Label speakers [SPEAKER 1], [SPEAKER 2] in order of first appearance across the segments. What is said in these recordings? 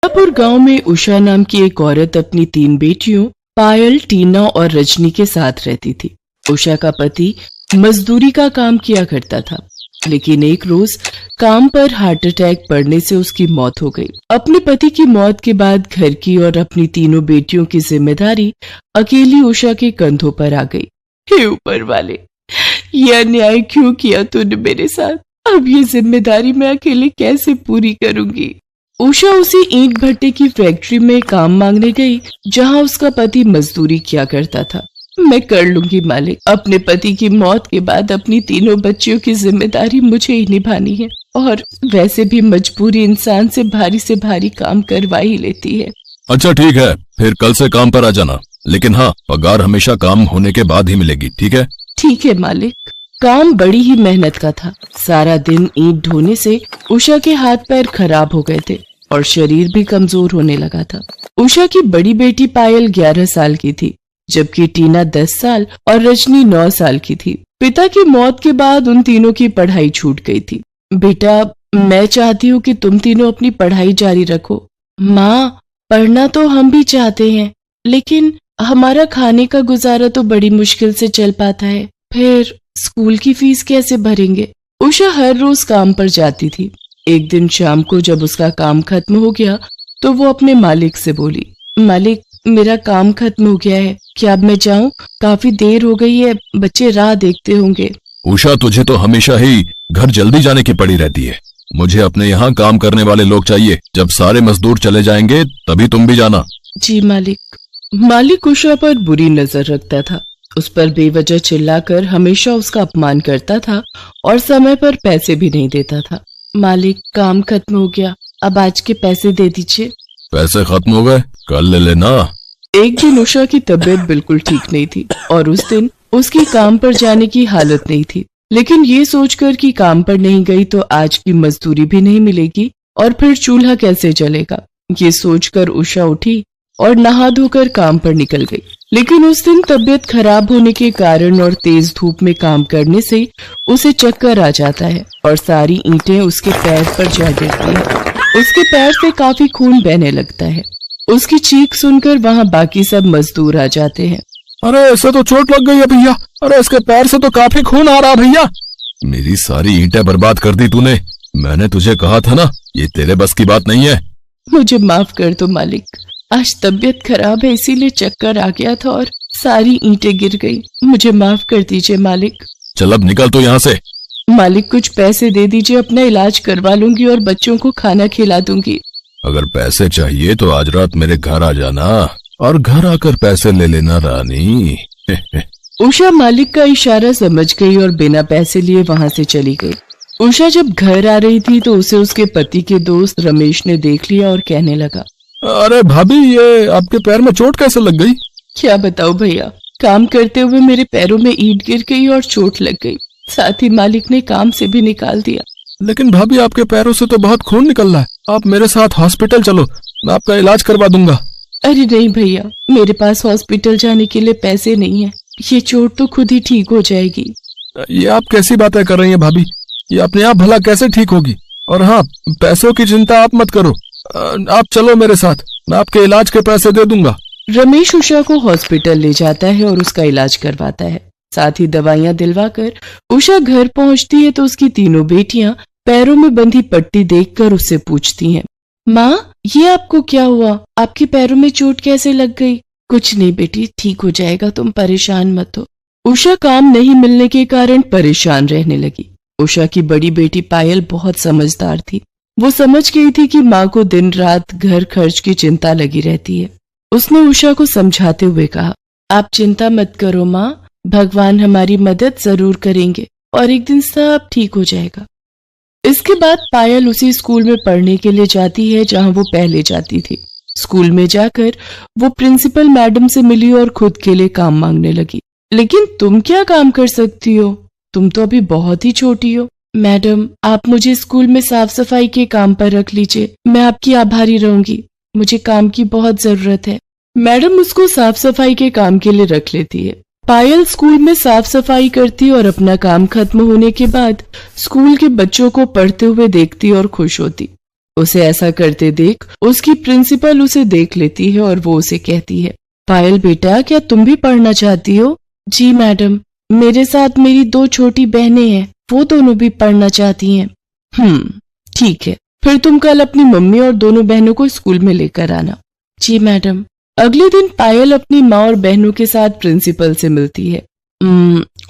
[SPEAKER 1] मिर्जापुर गांव में उषा नाम की एक औरत अपनी 3 बेटियों पायल, टीना और रजनी के साथ रहती थी। उषा का पति मजदूरी का काम किया करता था, लेकिन एक रोज काम पर हार्ट अटैक पड़ने से उसकी मौत हो गई। अपने पति की मौत के बाद घर की और अपनी तीनों बेटियों की जिम्मेदारी अकेली उषा के कंधों पर आ गई। हे ऊपर वाले, ये अन्याय क्यों किया तूने मेरे साथ? अब ये जिम्मेदारी मैं अकेले कैसे पूरी करूंगी? उषा उसी ईंट भट्टे की फैक्ट्री में काम मांगने गई जहां उसका पति मजदूरी किया करता था। मैं कर लूंगी मालिक, अपने पति की मौत के बाद अपनी तीनों बच्चियों की जिम्मेदारी मुझे ही निभानी है, और वैसे भी मजबूरी इंसान से भारी काम करवा ही लेती है।
[SPEAKER 2] अच्छा ठीक है, फिर कल से काम पर आ जाना, लेकिन हाँ, पगार हमेशा काम होने के बाद ही मिलेगी, ठीक है?
[SPEAKER 1] ठीक है मालिक। काम बड़ी ही मेहनत का था। सारा दिन ईंट ढोने से उषा के हाथ पैर खराब हो गए थे और शरीर भी कमजोर होने लगा था। उषा की बड़ी बेटी पायल 11 साल की थी, जबकि टीना 10 साल और रजनी 9 साल की थी। पिता की मौत के बाद उन तीनों की पढ़ाई छूट गई थी। बेटा, मैं चाहती हूँ कि तुम तीनों अपनी पढ़ाई जारी रखो। माँ, पढ़ना तो हम भी चाहते हैं, लेकिन हमारा खाने का गुजारा तो बड़ी मुश्किल से चल पाता है, फिर स्कूल की फीस कैसे भरेंगे? उषा हर रोज काम पर जाती थी। एक दिन शाम को जब उसका काम खत्म हो गया तो वो अपने मालिक से बोली, मालिक, मेरा काम खत्म हो गया है, क्या अब मैं जाऊं? काफी देर हो गई है, बच्चे राह देखते होंगे।
[SPEAKER 2] उषा, तुझे तो हमेशा ही घर जल्दी जाने की पड़ी रहती है। मुझे अपने यहाँ काम करने वाले लोग चाहिए। जब सारे मजदूर चले जाएंगे तभी तुम भी जाना।
[SPEAKER 1] जी मालिक। मालिक उषा पर बुरी नजर रखता था। उस पर बेवजह चिल्लाकर हमेशा उसका अपमान करता था और समय पर पैसे भी नहीं देता था। मालिक, काम खत्म हो गया, अब आज के पैसे दे दीजिए।
[SPEAKER 2] पैसे खत्म हो गए? कल ले लेना।
[SPEAKER 1] एक दिन उषा की तबीयत बिल्कुल ठीक नहीं थी और उस दिन उसकी काम पर जाने की हालत नहीं थी, लेकिन ये सोचकर कि काम पर नहीं गई तो आज की मजदूरी भी नहीं मिलेगी और फिर चूल्हा कैसे जलेगा, ये सोचकर उषा उठी और नहा धोकर काम पर निकल गई। लेकिन उस दिन तबीयत खराब होने के कारण और तेज धूप में काम करने से उसे चक्कर आ जाता है और सारी ईंटें उसके पैर पर जा गिरती हैं। उसके पैर से काफी खून बहने लगता है। उसकी चीख सुनकर वहाँ बाकी सब मजदूर आ जाते हैं।
[SPEAKER 2] अरे, इसे तो चोट लग गई है भैया। अरे, इसके पैर से तो काफी खून आ रहा भैया। मेरी सारी ईंटें बर्बाद कर दी तूने। मैंने तुझे कहा था ना, ये तेरे बस की बात नहीं है।
[SPEAKER 1] मुझे माफ कर दो मालिक, आज तबीयत खराब है इसीलिए चक्कर आ गया था और सारी ईंटें गिर गई। मुझे माफ कर दीजिए मालिक।
[SPEAKER 2] चल अब निकल तो यहाँ से।
[SPEAKER 1] मालिक, कुछ पैसे दे दीजिए, अपना इलाज करवा लूंगी और बच्चों को खाना खिला दूंगी।
[SPEAKER 2] अगर पैसे चाहिए तो आज रात मेरे घर आ जाना और घर आकर पैसे ले लेना रानी।
[SPEAKER 1] उषा मालिक का इशारा समझ गई और बिना पैसे लिए वहाँ से चली गई। उषा जब घर आ रही थी तो उसे उसके पति के दोस्त रमेश ने देख लिया और कहने लगा,
[SPEAKER 2] अरे भाभी, ये आपके पैर में चोट कैसे लग गई?
[SPEAKER 1] क्या बताऊं भैया, काम करते हुए मेरे पैरों में ईंट गिर गई और चोट लग गई, साथ ही मालिक ने काम से भी निकाल दिया।
[SPEAKER 2] लेकिन भाभी, आपके पैरों से तो बहुत खून निकल रहा है। आप मेरे साथ हॉस्पिटल चलो, मैं आपका इलाज करवा दूंगा।
[SPEAKER 1] अरे नहीं भैया, मेरे पास हॉस्पिटल जाने के लिए पैसे नहीं है, ये चोट तो खुद ही ठीक हो जाएगी।
[SPEAKER 2] ये आप कैसी बातें कर रही हैं भाभी? ये अपने आप भला कैसे ठीक होगी? और हाँ, पैसों की चिंता आप मत करो, आप चलो मेरे साथ, मैं आपके इलाज के पैसे दे दूंगा।
[SPEAKER 1] रमेश उषा को हॉस्पिटल ले जाता है और उसका इलाज करवाता है। साथ ही दवाइयां दिलवाकर उषा घर पहुंचती है तो उसकी तीनों बेटियां पैरों में बंधी पट्टी देखकर उससे पूछती हैं, माँ, ये आपको क्या हुआ? आपके पैरों में चोट कैसे लग गई? कुछ नहीं बेटी, ठीक हो जाएगा, तुम परेशान मत हो। उषा काम नहीं मिलने के कारण परेशान रहने लगी। उषा की बड़ी बेटी पायल बहुत समझदार थी। वो समझ गई थी कि माँ को दिन रात घर खर्च की चिंता लगी रहती है। उसने उषा को समझाते हुए कहा, आप चिंता मत करो माँ, भगवान हमारी मदद जरूर करेंगे और एक दिन सब ठीक हो जाएगा। इसके बाद पायल उसी स्कूल में पढ़ने के लिए जाती है जहाँ वो पहले जाती थी। स्कूल में जाकर वो प्रिंसिपल मैडम से मिली और खुद के लिए काम मांगने लगी। लेकिन तुम क्या काम कर सकती हो? तुम तो अभी बहुत ही छोटी हो। मैडम, आप मुझे स्कूल में साफ सफाई के काम पर रख लीजिए, मैं आपकी आभारी रहूंगी, मुझे काम की बहुत जरूरत है। मैडम उसको साफ सफाई के काम के लिए रख लेती है। पायल स्कूल में साफ सफाई करती और अपना काम खत्म होने के बाद स्कूल के बच्चों को पढ़ते हुए देखती और खुश होती। उसे ऐसा करते देख उसकी प्रिंसिपल उसे देख लेती है और वो उसे कहती है, पायल बेटा, क्या तुम भी पढ़ना चाहती हो? जी मैडम, मेरे साथ मेरी 2 छोटी बहनें हैं, वो दोनों भी पढ़ना चाहती हैं। ठीक है, फिर तुम कल अपनी मम्मी और दोनों बहनों को स्कूल में लेकर आना। जी मैडम। अगले दिन पायल अपनी माँ और बहनों के साथ प्रिंसिपल से मिलती है।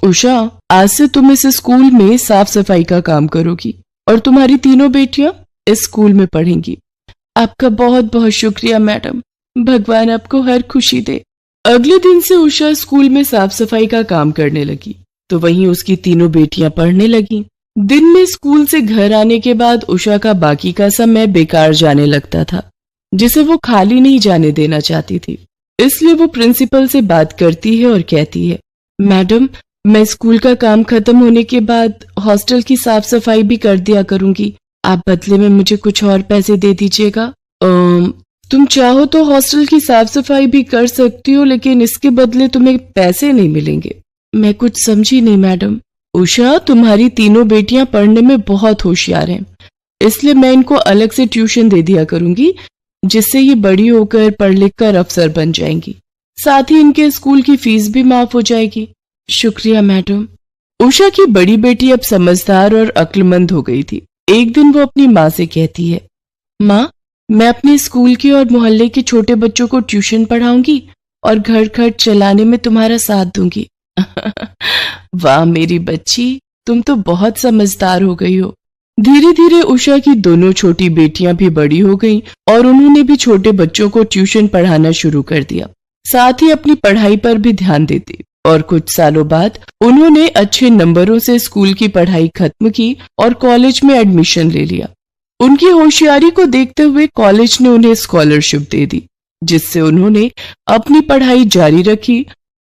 [SPEAKER 1] उषा, आज से तुम इस स्कूल में साफ सफाई का काम करोगी और तुम्हारी तीनों बेटियां इस स्कूल में पढ़ेंगी। आपका बहुत बहुत शुक्रिया मैडम, भगवान आपको हर खुशी दे। अगले दिन से उषा स्कूल में साफ सफाई का काम करने लगी, तो वहीं उसकी तीनों बेटियां पढ़ने लगीं। दिन में स्कूल से घर आने के बाद उषा का बाकी का समय बेकार जाने लगता था, जिसे वो खाली नहीं जाने देना चाहती थी। इसलिए वो प्रिंसिपल से बात करती है और कहती है, मैडम, मैं स्कूल का काम खत्म होने के बाद हॉस्टल की साफ सफाई भी कर दिया करूंगी। आप बदले में मुझे कुछ और पैसे दे दीजिएगा। तुम चाहो तो हॉस्टल की साफ सफाई भी कर सकती हो, लेकिन इसके बदले तुम्हें पैसे नहीं मिलेंगे। मैं कुछ समझी नहीं मैडम। उषा, तुम्हारी तीनों बेटियां पढ़ने में बहुत होशियार हैं, इसलिए मैं इनको अलग से ट्यूशन दे दिया करूंगी, जिससे ये बड़ी होकर पढ़ लिख कर अफसर बन जाएंगी। साथ ही इनके स्कूल की फीस भी माफ हो जाएगी। शुक्रिया मैडम। उषा की बड़ी बेटी अब समझदार और अक्लमंद हो गई थी। एक दिन वो अपनी माँ से कहती है, माँ, मैं अपने स्कूल के और मोहल्ले के छोटे बच्चों को ट्यूशन पढ़ाऊंगी और घर खर्च चलाने में तुम्हारा साथ दूंगी। वाह मेरी बच्ची, तुम तो बहुत समझदार हो गई हो। धीरे धीरे उषा की दोनों छोटी बेटियां भी बड़ी हो गईं और उन्होंने भी छोटे बच्चों को ट्यूशन पढ़ाना शुरू कर दिया। साथ ही अपनी पढ़ाई पर भी ध्यान देती और कुछ सालों बाद उन्होंने अच्छे नंबरों से स्कूल की पढ़ाई खत्म की और कॉलेज में एडमिशन ले लिया। उनकी होशियारी को देखते हुए कॉलेज ने उन्हें स्कॉलरशिप दे दी, जिससे उन्होंने अपनी पढ़ाई जारी रखी।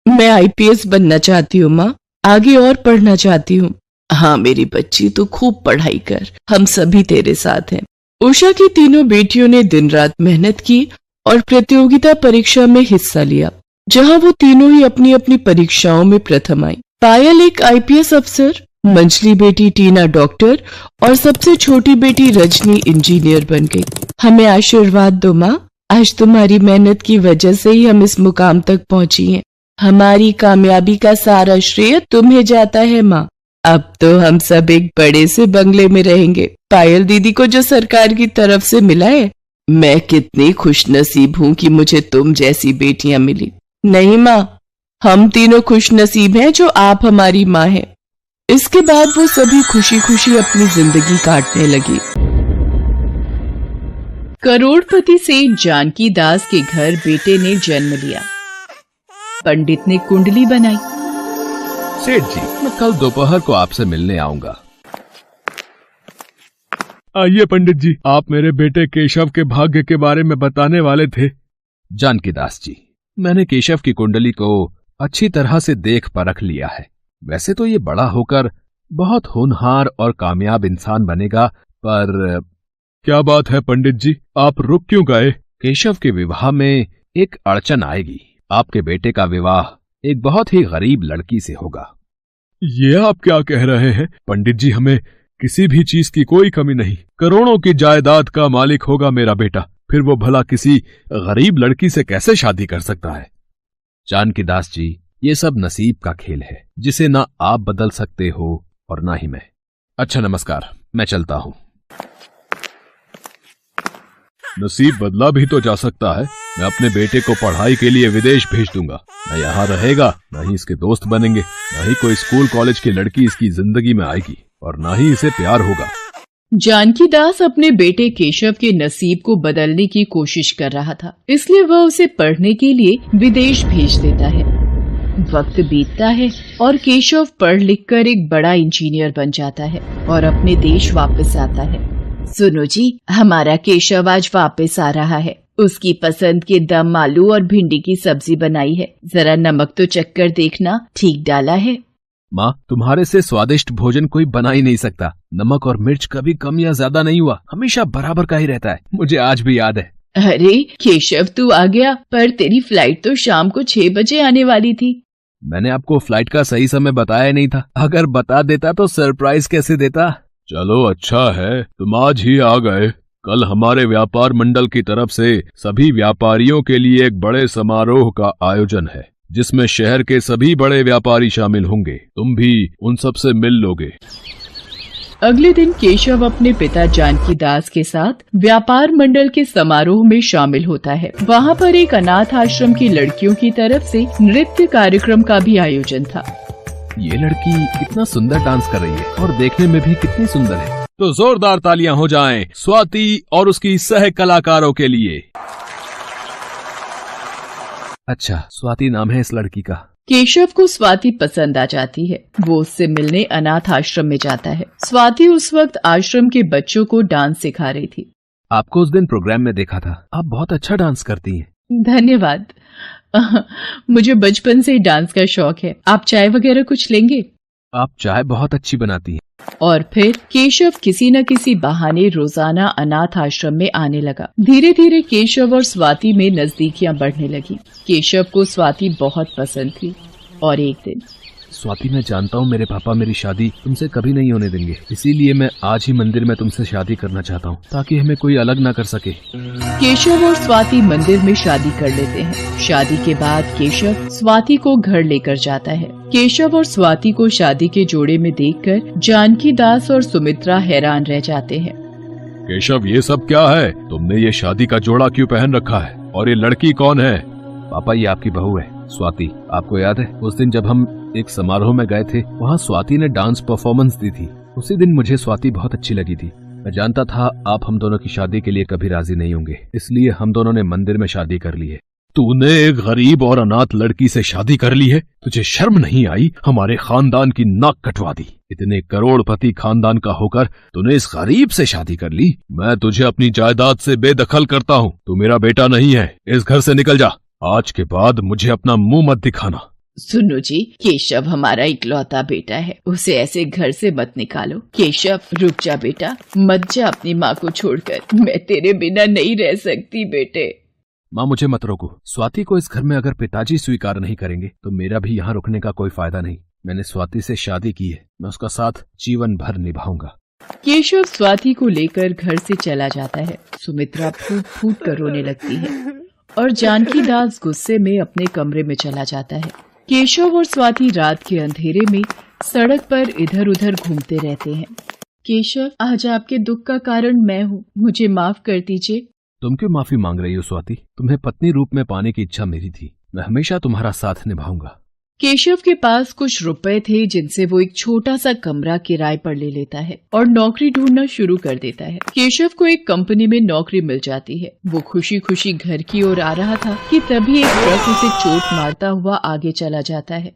[SPEAKER 1] मैं आईपीएस बनना चाहती हूँ माँ, आगे और पढ़ना चाहती हूँ। हाँ मेरी बच्ची, तू खूब पढ़ाई कर, हम सभी तेरे साथ हैं। उषा की तीनों बेटियों ने दिन रात मेहनत की और प्रतियोगिता परीक्षा में हिस्सा लिया, जहां वो तीनों ही अपनी अपनी परीक्षाओं में प्रथम आई। पायल एक आईपीएस अफसर, मंझली बेटी टीना डॉक्टर और सबसे छोटी बेटी रजनी इंजीनियर बन गई। हमें आशीर्वाद दो माँ, आज तुम्हारी मेहनत की वजह से ही हम इस मुकाम तक पहुंची हैं। हमारी कामयाबी का सारा श्रेय तुम्हें जाता है माँ। अब तो हम सब एक बड़े से बंगले में रहेंगे। पायल दीदी को जो सरकार की तरफ से मिला है, मैं कितनी खुशनसीब हूँ कि मुझे तुम जैसी बेटियां मिली। नहीं माँ, हम तीनों खुशनसीब हैं जो आप हमारी माँ हैं। इसके बाद वो सभी खुशी खुशी अपनी जिंदगी काटने लगी। करोड़पति सेठ जानकी दास के घर बेटे ने जन्म लिया। पंडित ने कुंडली बनाई।
[SPEAKER 3] सेठ जी, मैं कल दोपहर को आपसे मिलने आऊंगा।
[SPEAKER 2] आइए पंडित जी, आप मेरे बेटे केशव के भाग्य के बारे में बताने वाले थे।
[SPEAKER 3] जानकी दास जी, मैंने केशव की कुंडली को अच्छी तरह से देख परख लिया है। वैसे तो ये बड़ा होकर बहुत होनहार और कामयाब इंसान बनेगा, पर
[SPEAKER 2] क्या बात है पंडित जी, आप रुक क्यों गए?
[SPEAKER 3] केशव के विवाह में एक अड़चन आएगी। आपके बेटे का विवाह एक बहुत ही गरीब लड़की से होगा।
[SPEAKER 2] ये आप क्या कह रहे हैं पंडित जी? हमें किसी भी चीज की कोई कमी नहीं। करोड़ों की जायदाद का मालिक होगा मेरा बेटा, फिर वो भला किसी गरीब लड़की से कैसे शादी कर सकता है?
[SPEAKER 3] जानकी दास जी, ये सब नसीब का खेल है, जिसे ना आप बदल सकते हो और ना ही मैं। अच्छा नमस्कार, मैं चलता हूं।
[SPEAKER 2] नसीब बदला भी तो जा सकता है। मैं अपने बेटे को पढ़ाई के लिए विदेश भेज दूंगा। न यहाँ रहेगा, न ही इसके दोस्त बनेंगे, न ही कोई स्कूल कॉलेज की लड़की इसकी जिंदगी में आएगी और न ही इसे प्यार होगा।
[SPEAKER 1] जानकी दास अपने बेटे केशव के नसीब को बदलने की कोशिश कर रहा था, इसलिए वह उसे पढ़ने के लिए विदेश भेज देता है। वक्त बीतता है और केशव पढ़ लिख कर एक बड़ा इंजीनियर बन जाता है और अपने देश वापस आता है। सुनो जी, हमारा केशव आज वापस आ रहा है। उसकी पसंद के दम आलू और भिंडी की सब्जी बनाई है। जरा नमक तो चख कर देखना, ठीक डाला है?
[SPEAKER 3] माँ, तुम्हारे से स्वादिष्ट भोजन कोई बना ही नहीं सकता। नमक और मिर्च कभी कम या ज्यादा नहीं हुआ, हमेशा बराबर का ही रहता है। मुझे आज भी याद है।
[SPEAKER 1] अरे केशव, तू आ गया, पर तेरी फ्लाइट तो शाम को 6 बजे आने वाली थी।
[SPEAKER 3] मैंने आपको फ्लाइट का सही समय बताया नहीं था। अगर बता देता तो सरप्राइज कैसे देता।
[SPEAKER 2] चलो अच्छा है, तुम आज ही आ गए। कल हमारे व्यापार मंडल की तरफ से सभी व्यापारियों के लिए एक बड़े समारोह का आयोजन है, जिसमें शहर के सभी बड़े व्यापारी शामिल होंगे। तुम भी उन सब से मिल लोगे।
[SPEAKER 1] अगले दिन केशव अपने पिता जानकी दास के साथ व्यापार मंडल के समारोह में शामिल होता है। वहाँ पर एक अनाथ आश्रम की लड़कियों की तरफ से नृत्य कार्यक्रम का भी आयोजन था।
[SPEAKER 3] ये लड़की कितना सुंदर डांस कर रही है और देखने में भी कितनी सुंदर है।
[SPEAKER 2] तो जोरदार तालियां हो जाएं स्वाति और उसकी सह कलाकारों के लिए।
[SPEAKER 3] अच्छा, स्वाति नाम है इस लड़की का।
[SPEAKER 1] केशव को स्वाति पसंद आ जाती है। वो उससे मिलने अनाथ आश्रम में जाता है। स्वाति उस वक्त आश्रम के बच्चों को डांस सिखा रही थी।
[SPEAKER 3] आपको उस दिन प्रोग्राम में देखा था, आप बहुत अच्छा डांस करती हैं।
[SPEAKER 1] धन्यवाद। मुझे बचपन से ही डांस का शौक है। आप चाय वगैरह कुछ लेंगे?
[SPEAKER 3] आप चाय बहुत अच्छी बनाती हैं।
[SPEAKER 1] और फिर केशव किसी न किसी बहाने रोजाना अनाथ आश्रम में आने लगा। धीरे धीरे केशव और स्वाति में नजदीकियां बढ़ने लगी। केशव को स्वाति बहुत पसंद थी और एक दिन,
[SPEAKER 3] स्वाति, मैं जानता हूँ मेरे पापा मेरी शादी तुमसे कभी नहीं होने देंगे, इसीलिए मैं आज ही मंदिर में तुमसे शादी करना चाहता हूँ ताकि हमें कोई अलग ना कर सके।
[SPEAKER 1] केशव और स्वाति मंदिर में शादी कर लेते हैं। शादी के बाद केशव स्वाति को घर लेकर जाता है। केशव और स्वाति को शादी के जोड़े में देखकर जानकी दास और सुमित्रा हैरान रह जाते हैं।
[SPEAKER 2] केशव, ये सब क्या है? तुमने ये शादी का जोड़ा क्यों पहन रखा है? और ये लड़की कौन है?
[SPEAKER 3] पापा, ये आपकी बहू है स्वाति। आपको याद है उस दिन जब हम एक समारोह में गए थे, वहाँ स्वाति ने डांस परफॉर्मेंस दी थी। उसी दिन मुझे स्वाति बहुत अच्छी लगी थी। मैं जानता था आप हम दोनों की शादी के लिए कभी राजी नहीं होंगे, इसलिए हम दोनों ने मंदिर में शादी कर ली है।
[SPEAKER 2] तूने एक गरीब और अनाथ लड़की से शादी कर ली है? तुझे शर्म नहीं आई? हमारे खानदान की नाक कटवा दी। इतने करोड़पति खानदान का होकर तूने इस गरीब से शादी कर ली। मैं तुझे अपनी जायदाद से बेदखल करता हूँ। तू मेरा बेटा नहीं है। इस घर से निकल जा। आज के बाद मुझे अपना मुंह मत दिखाना।
[SPEAKER 1] सुनो जी, केशव हमारा इकलौता बेटा है, उसे ऐसे घर से मत निकालो। केशव, रुक जा बेटा, मत जा अपनी माँ को छोड़कर। मैं तेरे बिना नहीं रह सकती बेटे।
[SPEAKER 3] माँ, मुझे मत रोको। स्वाति को इस घर में अगर पिताजी स्वीकार नहीं करेंगे तो मेरा भी यहाँ रुकने का कोई फायदा नहीं। मैंने स्वाति से शादी की है, मैं उसका साथ जीवन भर निभाऊंगा।
[SPEAKER 1] केशव स्वाति को लेकर घर से चला जाता है। सुमित्रा फूट फूट कर रोने लगती है और जानकी दास गुस्से में अपने कमरे में चला जाता है। केशव और स्वाति रात के अंधेरे में सड़क पर इधर उधर घूमते रहते हैं। केशव, आज आपके दुख का कारण मैं हूँ, मुझे माफ कर दीजिए।
[SPEAKER 3] तुम क्यों माफी मांग रही हो स्वाति? तुम्हें पत्नी रूप में पाने की इच्छा मेरी थी। मैं हमेशा तुम्हारा साथ निभाऊंगा।
[SPEAKER 1] केशव के पास कुछ रुपए थे जिनसे वो एक छोटा सा कमरा किराए पर ले लेता है और नौकरी ढूंढना शुरू कर देता है। केशव को एक कंपनी में नौकरी मिल जाती है। वो खुशी खुशी घर की ओर आ रहा था कि तभी एक ट्रक उसे चोट मारता हुआ आगे चला जाता है।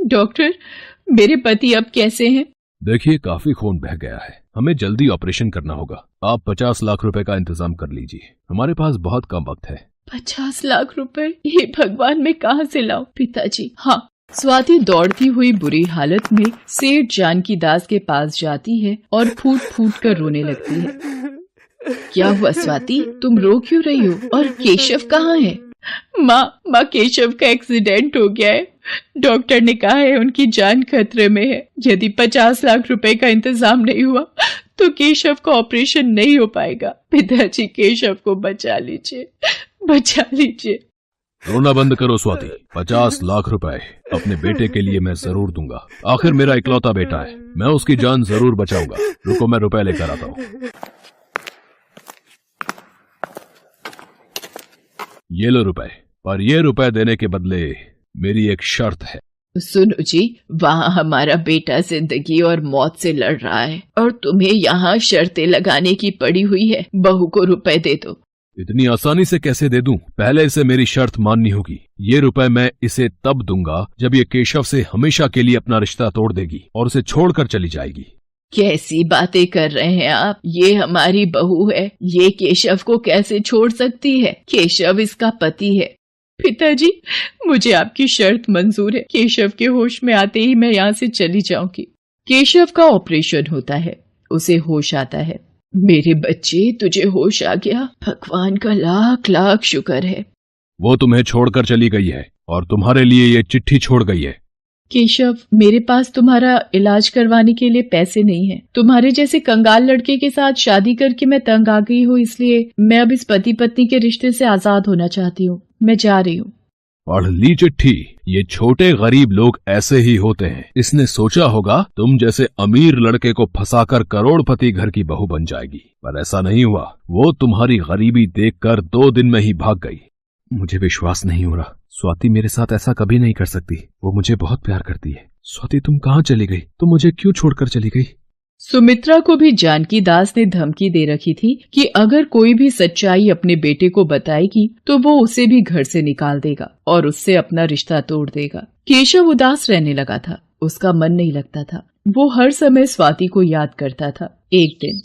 [SPEAKER 1] डॉक्टर, मेरे पति अब कैसे हैं?
[SPEAKER 2] देखिए, काफी खून बह गया है, हमें जल्दी ऑपरेशन करना होगा। आप 50 लाख रुपए का इंतजाम कर लीजिए, हमारे पास बहुत कम वक्त है।
[SPEAKER 1] 50 लाख रुपए? ये भगवान, मैं कहाँ से लाऊं? पिताजी। हाँ। स्वाति दौड़ती हुई बुरी हालत में सेठ जानकी दास के पास जाती है और फूट फूट कर रोने लगती है। क्या हुआ स्वाति, तुम रो क्यों रही हो? और केशव कहाँ है? माँ, केशव का एक्सीडेंट हो गया है। डॉक्टर ने कहा है उनकी जान खतरे में है। यदि 50 लाख रुपए का इंतजाम नहीं हुआ तो केशव का ऑपरेशन नहीं हो पाएगा। पिताजी, केशव को बचा लीजिए, बचा लीजिए।
[SPEAKER 2] रोना बंद करो स्वाति। 50 लाख रुपए अपने बेटे के लिए मैं जरूर दूंगा। आखिर मेरा इकलौता बेटा है, मैं उसकी जान जरूर बचाऊंगा। रुको, मैं रुपए लेकर आता हूँ। ये लो रुपए, पर ये रुपए देने के बदले मेरी एक शर्त है।
[SPEAKER 1] सुनो जी, वहाँ हमारा बेटा जिंदगी और मौत से लड़ रहा है और तुम्हें यहाँ शर्तें लगाने की पड़ी हुई है। बहू को रुपए दे दो।
[SPEAKER 2] इतनी आसानी से कैसे दे दूं? पहले इसे मेरी शर्त माननी होगी। ये रुपए मैं इसे तब दूंगा जब ये केशव से हमेशा के लिए अपना रिश्ता तोड़ देगी और उसे छोड़कर चली जाएगी।
[SPEAKER 1] कैसी बातें कर रहे हैं आप? ये हमारी बहू है, ये केशव को कैसे छोड़ सकती है? केशव इसका पति है। पिताजी, मुझे आपकी शर्त मंजूर है। केशव के होश में आते ही मैं यहाँ से चली जाऊंगी। केशव का ऑपरेशन होता है, उसे होश आता है। मेरे बच्चे, तुझे होश आ गया, भगवान का लाख लाख शुक्र है।
[SPEAKER 2] वो तुम्हें छोड़कर चली गई है और तुम्हारे लिए ये चिट्ठी छोड़ गई है।
[SPEAKER 1] केशव, मेरे पास तुम्हारा इलाज करवाने के लिए पैसे नहीं है। तुम्हारे जैसे कंगाल लड़के के साथ शादी करके मैं तंग आ गई हूँ, इसलिए मैं अब इस पति पत्नी के रिश्ते से आजाद होना चाहती हूँ। मैं जा रही हूँ।
[SPEAKER 2] पढ़ ली चिट्ठी। ये छोटे गरीब लोग ऐसे ही होते हैं। इसने सोचा होगा तुम जैसे अमीर लड़के को फंसाकर करोड़पति घर की बहू बन जाएगी, पर ऐसा नहीं हुआ। वो तुम्हारी गरीबी देखकर 2 दिन में ही भाग गई।
[SPEAKER 3] मुझे विश्वास नहीं हो रहा। स्वाति मेरे साथ ऐसा कभी नहीं कर सकती। वो मुझे बहुत प्यार करती है। स्वाति, तुम कहाँ चली गई? तुम मुझे क्यों छोड़कर चली गई?
[SPEAKER 1] सुमित्रा को भी जानकी दास ने धमकी दे रखी थी कि अगर कोई भी सच्चाई अपने बेटे को बताएगी तो वो उसे भी घर से निकाल देगा और उससे अपना रिश्ता तोड़ देगा। केशव उदास रहने लगा था। उसका मन नहीं लगता था। वो हर समय स्वाति को याद करता था। एक दिन,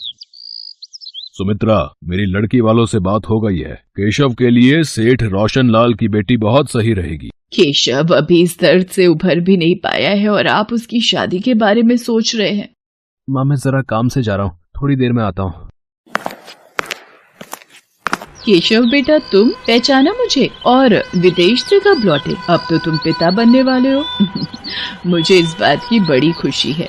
[SPEAKER 2] सुमित्रा, मेरी लड़की वालों से बात हो गई है। केशव के लिए सेठ रोशन लाल की बेटी बहुत सही रहेगी।
[SPEAKER 1] केशव अभी इस दर्द से उभर भी नहीं पाया है और आप उसकी शादी के बारे में सोच रहे हैं।
[SPEAKER 3] माँ, मैं जरा काम से जा रहा हूँ, थोड़ी देर में आता हूँ।
[SPEAKER 1] केशव बेटा, तुम पहचाना मुझे? और विदेश से कब लौटे? अब तो तुम पिता बनने वाले हो। मुझे इस बात की बड़ी खुशी है।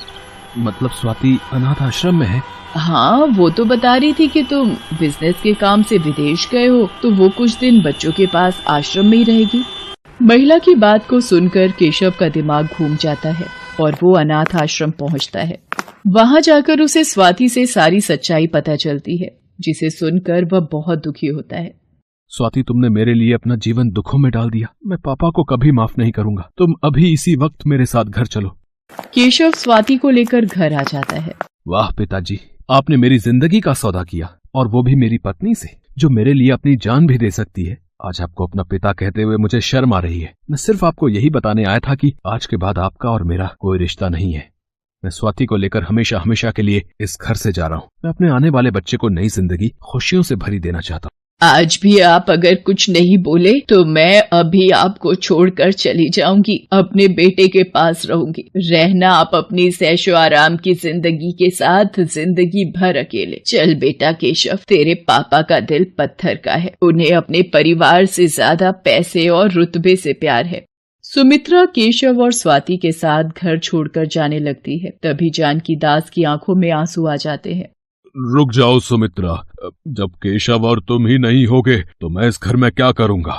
[SPEAKER 3] मतलब स्वाति अनाथ आश्रम में है?
[SPEAKER 1] हाँ, वो तो बता रही थी कि तुम बिजनेस के काम से विदेश गए हो, तो वो कुछ दिन बच्चों के पास आश्रम में ही रहेगी। महिला की बात को सुनकर केशव का दिमाग घूम जाता है और वो अनाथ आश्रम पहुँचता है। वहाँ जाकर उसे स्वाति से सारी सच्चाई पता चलती है, जिसे सुनकर वह बहुत दुखी होता है।
[SPEAKER 3] स्वाति, तुमने मेरे लिए अपना जीवन दुखों में डाल दिया। मैं पापा को कभी माफ नहीं करूंगा। तुम अभी इसी वक्त मेरे साथ घर चलो।
[SPEAKER 1] केशव स्वाति को लेकर घर आ जाता है।
[SPEAKER 3] वाह पिताजी, आपने मेरी जिंदगी का सौदा किया, और वो भी मेरी पत्नी से, जो मेरे लिए अपनी जान भी दे सकती है। आज आपको अपना पिता कहते हुए मुझे शर्म आ रही है। मैं सिर्फ आपको यही बताने आया था कि आज के बाद आपका और मेरा कोई रिश्ता नहीं है। मैं स्वाति को लेकर हमेशा हमेशा के लिए इस घर से जा रहा हूँ। मैं अपने आने वाले बच्चे को नई जिंदगी खुशियों से भरी देना चाहता हूँ।
[SPEAKER 1] आज भी आप अगर कुछ नहीं बोले तो मैं अभी आपको छोड़कर चली जाऊंगी। अपने बेटे के पास रहूंगी। रहना आप अपनी ऐशो आराम की जिंदगी के साथ जिंदगी भर अकेले। चल बेटा केशव, तेरे पापा का दिल पत्थर का है। उन्हें अपने परिवार से ज्यादा पैसे और रुतबे से प्यार है। सुमित्रा केशव और स्वाति के साथ घर छोड़कर जाने लगती है। तभी जानकी दास की आंखों में आंसू आ जाते हैं।
[SPEAKER 2] रुक जाओ सुमित्रा, जब केशव और तुम ही नहीं होगे तो मैं इस घर में क्या करूंगा?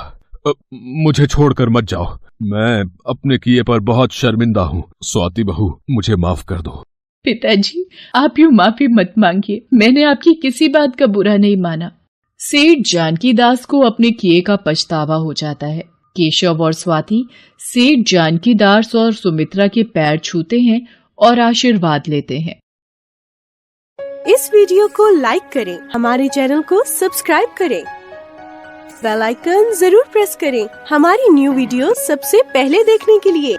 [SPEAKER 2] मुझे छोड़कर मत जाओ। मैं अपने किए पर बहुत शर्मिंदा हूँ। स्वाति बहू, मुझे माफ कर दो।
[SPEAKER 1] पिताजी, आप यूं माफी मत मांगिए। मैंने आपकी किसी बात का बुरा नहीं माना। सेठ जानकी दास को अपने किए का पछतावा हो जाता है। केशव और स्वाति सेठ जानकी दास और सुमित्रा के पैर छूते हैं और आशीर्वाद लेते हैं।
[SPEAKER 4] इस वीडियो को लाइक करें, हमारे चैनल को सब्सक्राइब करें, बेल आइकन जरूर प्रेस करें हमारी न्यू वीडियो सबसे पहले देखने के लिए।